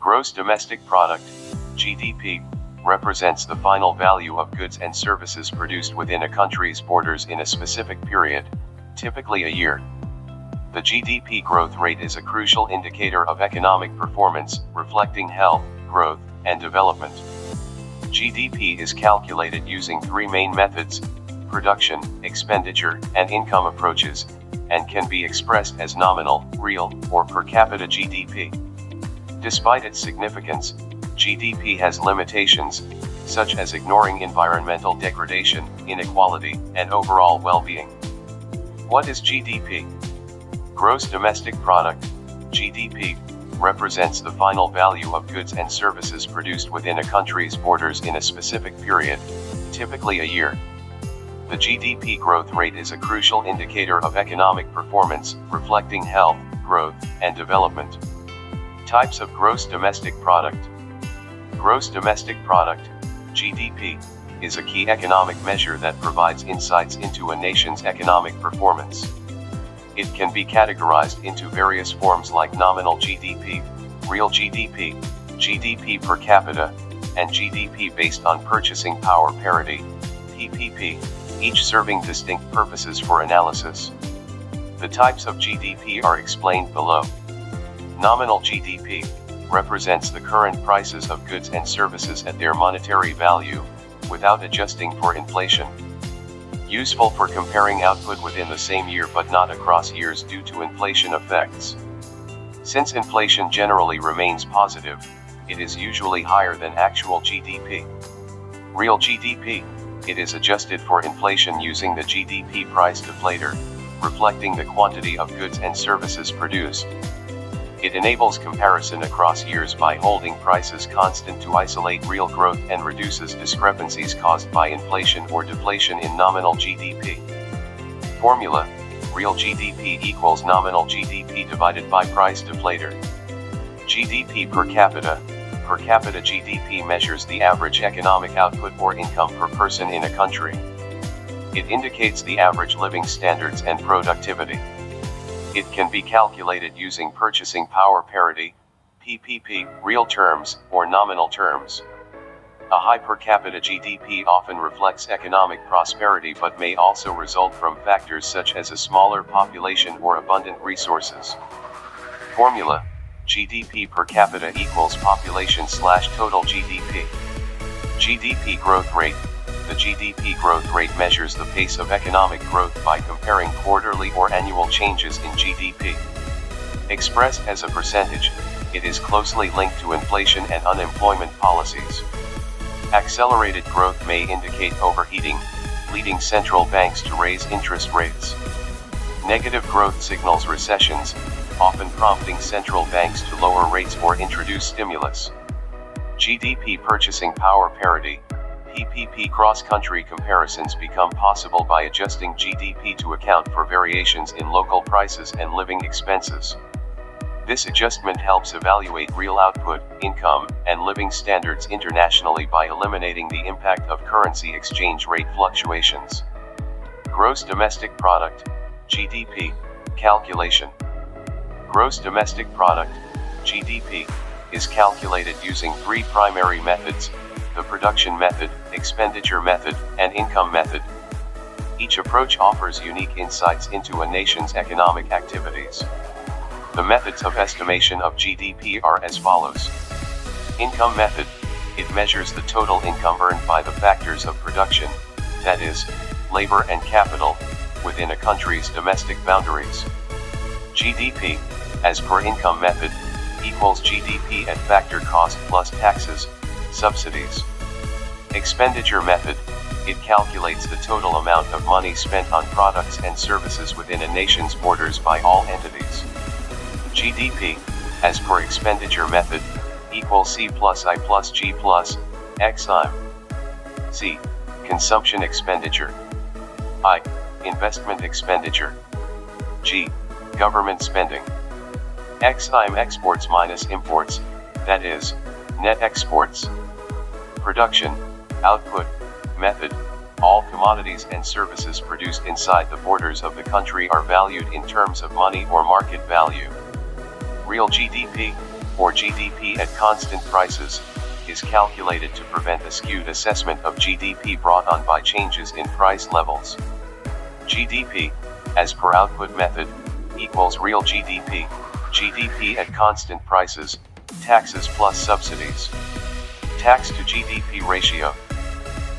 Gross domestic product, GDP, represents the final value of goods and services produced within a country's borders in a specific period, typically a year. The GDP growth rate is a crucial indicator of economic performance, reflecting health, growth, and development. GDP is calculated using three main methods: production, expenditure, and income approaches, and can be expressed as nominal, real, or per capita GDP. Despite its significance, GDP has limitations, such as ignoring environmental degradation, inequality, and overall well-being. What is GDP? Gross domestic product, GDP, represents the final value of goods and services produced within a country's borders in a specific period, typically a year. The GDP growth rate is a crucial indicator of economic performance, reflecting health, growth, and development. Types of gross domestic product. Gross domestic product, GDP, is a key economic measure that provides insights into a nation's economic performance. It can be categorized into various forms like nominal GDP, real GDP, GDP per capita, and GDP based on purchasing power parity, PPP, each serving distinct purposes for analysis. The types of GDP are explained below. Nominal GDP represents the current prices of goods and services at their monetary value, without adjusting for inflation. Useful for comparing output within the same year but not across years due to inflation effects. Since inflation generally remains positive, it is usually higher than actual GDP. Real GDP, it is adjusted for inflation using the GDP price deflator, reflecting the quantity of goods and services produced. It enables comparison across years by holding prices constant to isolate real growth and reduces discrepancies caused by inflation or deflation in nominal GDP. Formula: real GDP equals nominal GDP divided by price deflator. GDP per capita. Per capita GDP measures the average economic output or income per person in a country. It indicates the average living standards and productivity. It can be calculated using purchasing power parity, PPP, real terms, or nominal terms. A high per capita GDP often reflects economic prosperity but may also result from factors such as a smaller population or abundant resources. Formula: GDP per capita equals population/total GDP. GDP growth rate. The GDP growth rate measures the pace of economic growth by comparing quarterly or annual changes in GDP. Expressed as a percentage, it is closely linked to inflation and unemployment policies. Accelerated growth may indicate overheating, leading central banks to raise interest rates. Negative growth signals recessions, often prompting central banks to lower rates or introduce stimulus. GDP purchasing power parity. PPP cross-country comparisons become possible by adjusting GDP to account for variations in local prices and living expenses. This adjustment helps evaluate real output, income, and living standards internationally by eliminating the impact of currency exchange rate fluctuations. Gross domestic product, GDP, calculation. Gross domestic product, GDP, is calculated using three primary methods: the production method, expenditure method, and income method. Each approach offers unique insights into a nation's economic activities. The methods of estimation of GDP are as follows. Income method. It measures the total income earned by the factors of production, that is, labor and capital, within a country's domestic boundaries. GDP, as per income method, equals GDP at factor cost plus taxes, subsidies. Expenditure method. It calculates the total amount of money spent on products and services within a nation's borders by all entities. GDP, as per expenditure method, equals C plus I plus G plus X I. C. Consumption expenditure. I. Investment expenditure. G. Government spending. X I'm exports minus imports, that is, net exports. Production, output, method. All commodities and services produced inside the borders of the country are valued in terms of money or market value. Real GDP, or GDP at constant prices, is calculated to prevent a skewed assessment of GDP brought on by changes in price levels. GDP, as per output method, equals real GDP, GDP at constant prices, taxes plus subsidies. Tax-to-GDP ratio.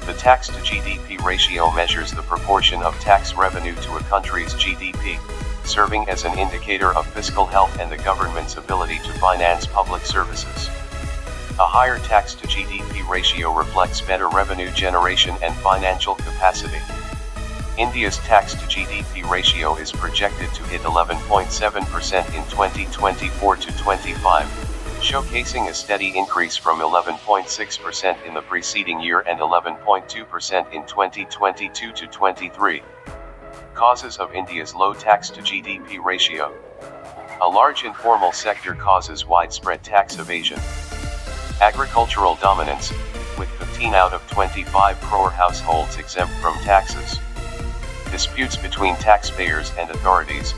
The tax-to-GDP ratio measures the proportion of tax revenue to a country's GDP, serving as an indicator of fiscal health and the government's ability to finance public services. A higher tax-to-GDP ratio reflects better revenue generation and financial capacity. India's tax-to-GDP ratio is projected to hit 11.7% in 2024 to 25, showcasing a steady increase from 11.6% in the preceding year and 11.2% in 2022 to 23. Causes of India's low tax-to-GDP ratio. A large informal sector causes widespread tax evasion. Agricultural dominance, with 15 out of 25 crore households exempt from taxes. Disputes between taxpayers and authorities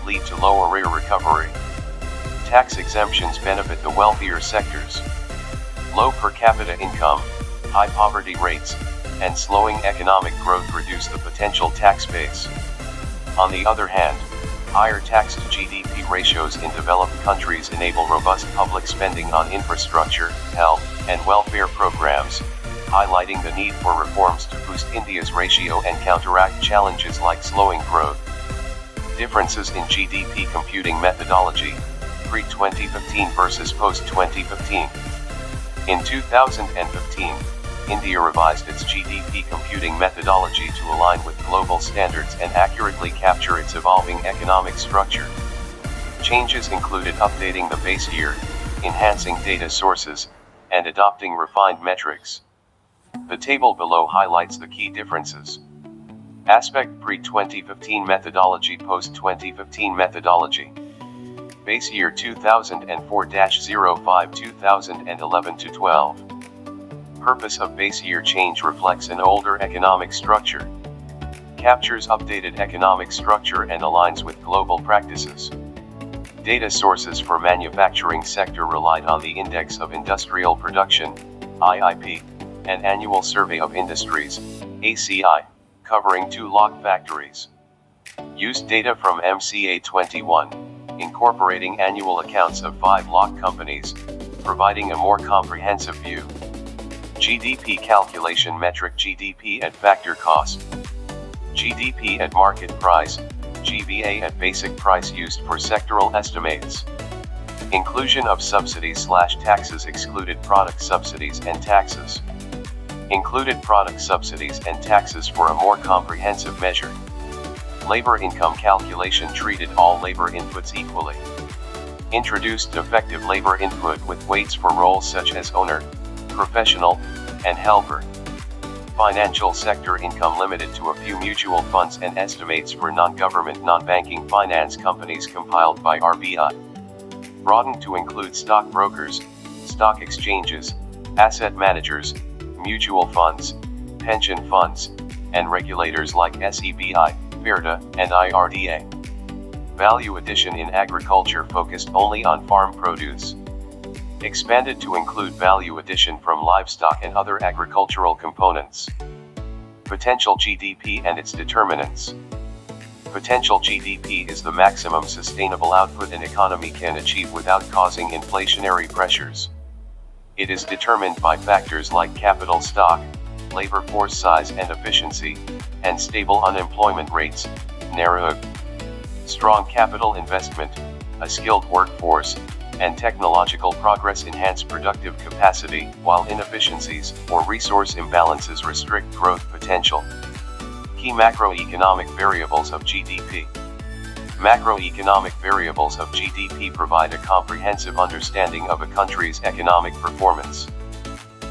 lead to low arrear recovery. Tax exemptions benefit the wealthier sectors. Low per capita income, high poverty rates, and slowing economic growth reduce the potential tax base. On the other hand, higher tax-to-GDP ratios in developed countries enable robust public spending on infrastructure, health, and welfare programs, highlighting the need for reforms to boost India's ratio and counteract challenges like slowing growth. Differences in GDP computing methodology, pre-2015 versus post-2015. In 2015, India revised its GDP computing methodology to align with global standards and accurately capture its evolving economic structure. Changes included updating the base year, enhancing data sources, and adopting refined metrics. The table below highlights the key differences. Aspect pre-2015 methodology, post-2015 methodology. Base year 2004-05 2011-12. Purpose of base year change reflects an older economic structure. Captures updated economic structure and aligns with global practices. Data sources for manufacturing sector relied on the Index of Industrial Production, IIP, and Annual Survey of Industries, ACI, covering 2 lock factories. Used data from MCA 21, incorporating annual accounts of 5 lock companies, providing a more comprehensive view. GDP calculation metric, GDP at factor cost. GDP at market price, GVA at basic price used for sectoral estimates. Inclusion of subsidies/taxes, excluded product subsidies and taxes. Included product subsidies and taxes for a more comprehensive measure. Labor income calculation treated all labor inputs equally. Introduced effective labor input with weights for roles such as owner, professional, and helper. Financial sector income limited to a few mutual funds and estimates for non-government non-banking finance companies compiled by RBI. Broadened to include stockbrokers, stock exchanges, asset managers, mutual funds, pension funds, and regulators like SEBI, FIRDA, and IRDA. Value addition in agriculture focused only on farm produce. Expanded to include value addition from livestock and other agricultural components. Potential GDP and its determinants. Potential GDP is the maximum sustainable output an economy can achieve without causing inflationary pressures. It is determined by factors like capital stock, labor force size and efficiency, and stable unemployment rates, narrow. Strong capital investment, a skilled workforce, and technological progress enhance productive capacity, while inefficiencies or resource imbalances restrict growth potential. Key macroeconomic variables of GDP. Macroeconomic variables of GDP provide a comprehensive understanding of a country's economic performance.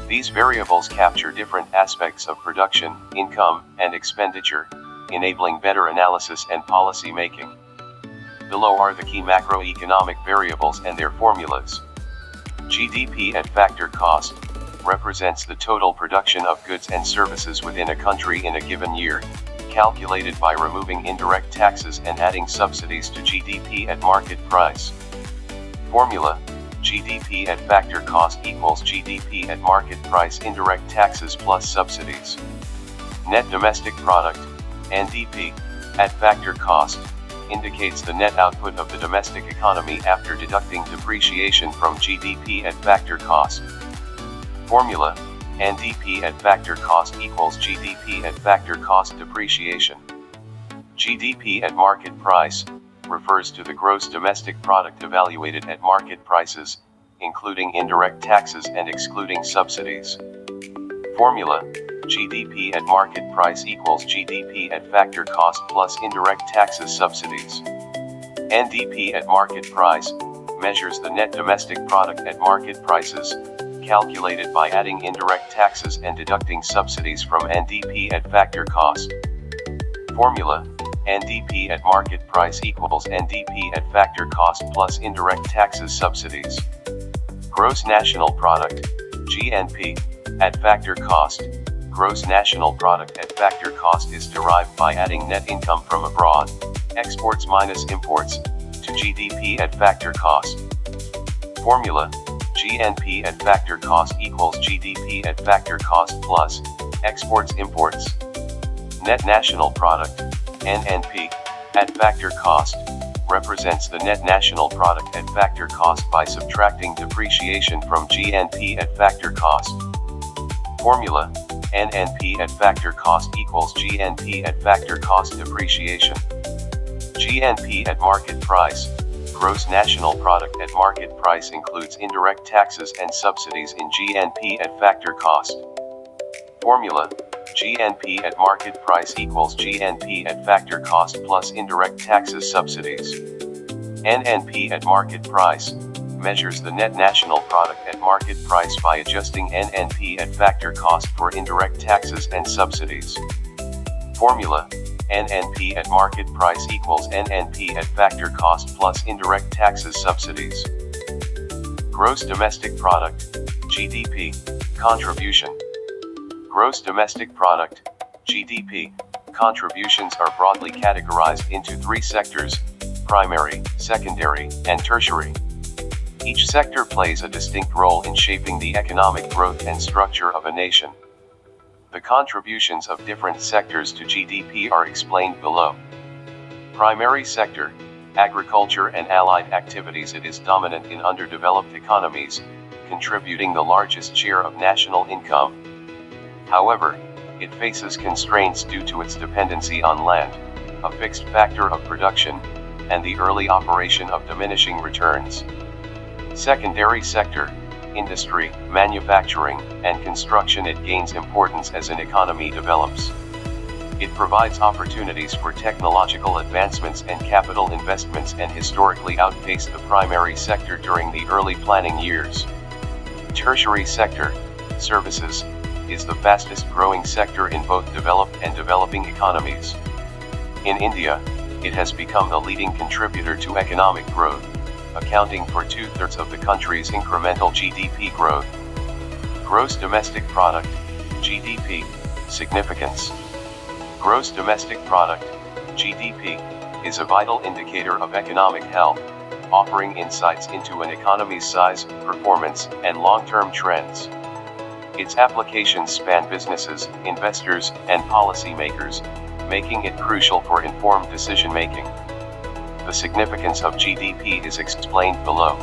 These variables capture different aspects of production, income, and expenditure, enabling better analysis and policy making. Below are the key macroeconomic variables and their formulas. GDP at factor cost represents the total production of goods and services within a country in a given year, calculated by removing indirect taxes and adding subsidies to GDP at market price. Formula: GDP at factor cost equals GDP at market price indirect taxes plus subsidies. Net domestic product, NDP, at factor cost, indicates the net output of the domestic economy after deducting depreciation from GDP at factor cost. Formula, NDP at factor cost equals GDP at factor cost depreciation. GDP at market price refers to the gross domestic product evaluated at market prices, including indirect taxes and excluding subsidies. Formula, GDP at market price equals GDP at factor cost plus indirect taxes subsidies. NDP at market price measures the net domestic product at market prices, calculated by adding indirect taxes and deducting subsidies from NDP at factor cost. Formula, NDP at market price equals NDP at factor cost plus indirect taxes subsidies. Gross national product, GNP, at factor cost. Gross national product at factor cost is derived by adding net income from abroad, exports minus imports, to GDP at factor cost. Formula, GNP at factor cost equals GDP at factor cost plus exports imports. Net national product, NNP, at factor cost, represents the net national product at factor cost by subtracting depreciation from GNP at factor cost. Formula, NNP at factor cost equals GNP at factor cost depreciation. GNP at market price, gross national product at market price includes indirect taxes and subsidies in GNP at factor cost. Formula, GNP at market price equals GNP at factor cost plus indirect taxes subsidies. NNP at market price measures the net national product at market price by adjusting NNP at factor cost for indirect taxes and subsidies. Formula, NNP at market price equals NNP at factor cost plus indirect taxes subsidies. Gross domestic product, GDP, contribution. Gross domestic product, GDP, contributions are broadly categorized into three sectors: primary, secondary, and tertiary. Each sector plays a distinct role in shaping the economic growth and structure of a nation. The contributions of different sectors to GDP are explained below. Primary sector, agriculture and allied activities. It is dominant in underdeveloped economies, contributing the largest share of national income. However, it faces constraints due to its dependency on land, a fixed factor of production, and the early operation of diminishing returns. Secondary sector, industry, manufacturing, and construction. It gains importance as an economy develops. It provides opportunities for technological advancements and capital investments and historically outpaced the primary sector during the early planning years. Tertiary sector, services, is the fastest growing sector in both developed and developing economies. In India, it has become the leading contributor to economic growth, accounting for 2/3 of the country's incremental GDP growth. Gross domestic product, GDP, significance. Gross domestic product, GDP, is a vital indicator of economic health, offering insights into an economy's size, performance, and long-term trends. Its applications span businesses, investors, and policymakers, making it crucial for informed decision-making. The significance of GDP is explained below.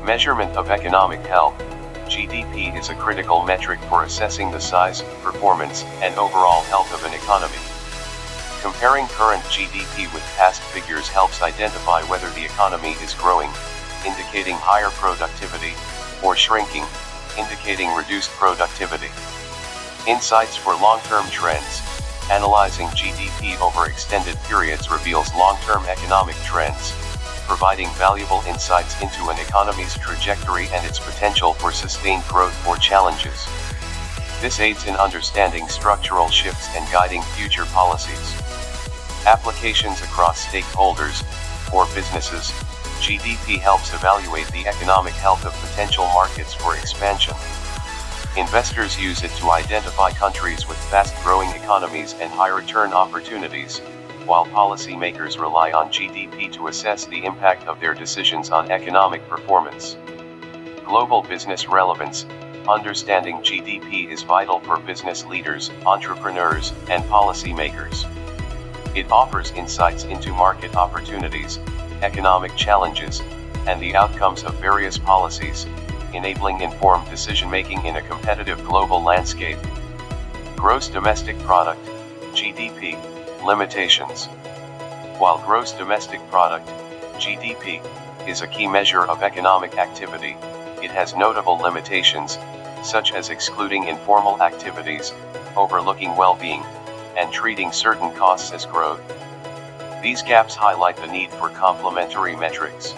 Measurement of economic health, GDP is a critical metric for assessing the size, performance, and overall health of an economy. Comparing current GDP with past figures helps identify whether the economy is growing, indicating higher productivity, or shrinking, indicating reduced productivity. Insights for long-term trends. Analyzing GDP over extended periods reveals long-term economic trends, providing valuable insights into an economy's trajectory and its potential for sustained growth or challenges. This aids in understanding structural shifts and guiding future policies. Applications across stakeholders. For businesses, GDP helps evaluate the economic health of potential markets for expansion. Investors use it to identify countries with fast-growing economies and high-return opportunities, while policymakers rely on GDP to assess the impact of their decisions on economic performance. Global business relevance. Understanding GDP is vital for business leaders, entrepreneurs, and policymakers. It offers insights into market opportunities, economic challenges, and the outcomes of various policies, enabling informed decision-making in a competitive global landscape. Gross domestic product, GDP, limitations. While gross domestic product, GDP, is a key measure of economic activity, it has notable limitations, such as excluding informal activities, overlooking well-being, and treating certain costs as growth. These gaps highlight the need for complementary metrics.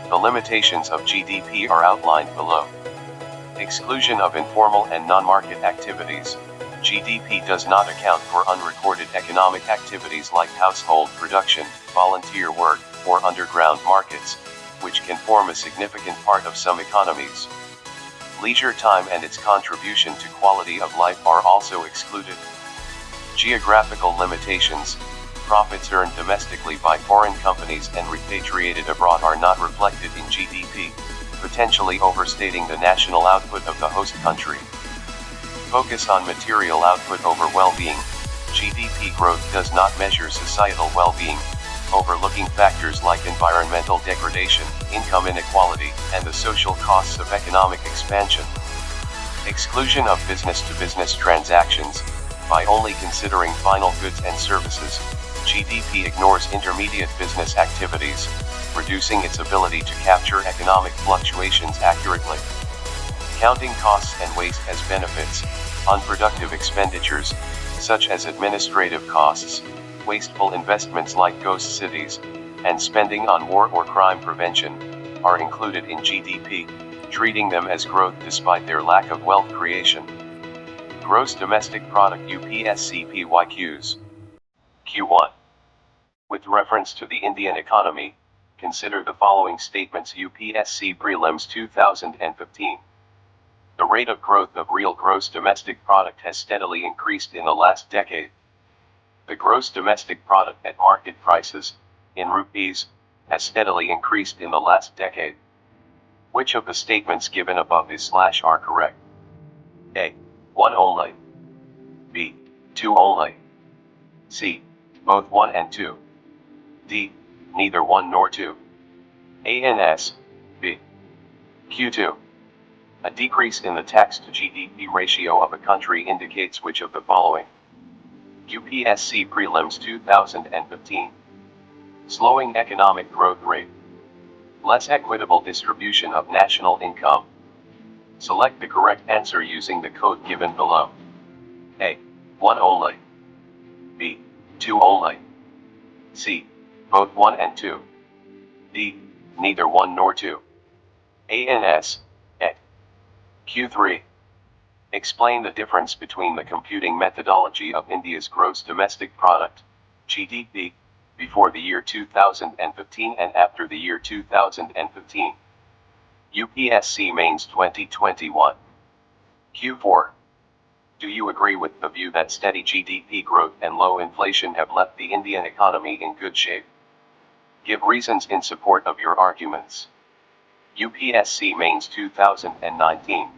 The limitations of GDP are outlined below. Exclusion of informal and non-market activities. GDP does not account for unrecorded economic activities like household production, volunteer work, or underground markets, which can form a significant part of some economies. Leisure time and its contribution to quality of life are also excluded. Geographical limitations. Profits earned domestically by foreign companies and repatriated abroad are not reflected in GDP, potentially overstating the national output of the host country. Focus on material output over well-being. GDP growth does not measure societal well-being, overlooking factors like environmental degradation, income inequality, and the social costs of economic expansion. Exclusion of business-to-business transactions. By only considering final goods and services, GDP ignores intermediate business activities, reducing its ability to capture economic fluctuations accurately. Counting costs and waste as benefits. Unproductive expenditures, such as administrative costs, wasteful investments like ghost cities, and spending on war or crime prevention, are included in GDP, treating them as growth despite their lack of wealth creation. Gross domestic product UPSC PYQs. Q1. With reference to the Indian economy, consider the following statements. UPSC Prelims 2015. The rate of growth of real gross domestic product has steadily increased in the last decade. The gross domestic product at market prices, in rupees, has steadily increased in the last decade. Which of the statements given above are correct? A. 1 only. B. 2 only. C. Both 1 and 2. D. Neither 1 nor 2. ANS. B. Q2. A decrease in the tax-to-GDP ratio of a country indicates which of the following? UPSC Prelims 2015. Slowing economic growth rate. Less equitable distribution of national income. Select the correct answer using the code given below. A. 1 only. B. 2 only. C. Both 1 and 2. D. Neither 1 nor 2. ANS. A. Q3. Explain the difference between the computing methodology of India's gross domestic product, GDP, before the year 2015 and after the year 2015. UPSC Mains 2021. Q4. Do you agree with the view that steady GDP growth and low inflation have left the Indian economy in good shape? Give reasons in support of your arguments. UPSC Mains 2019.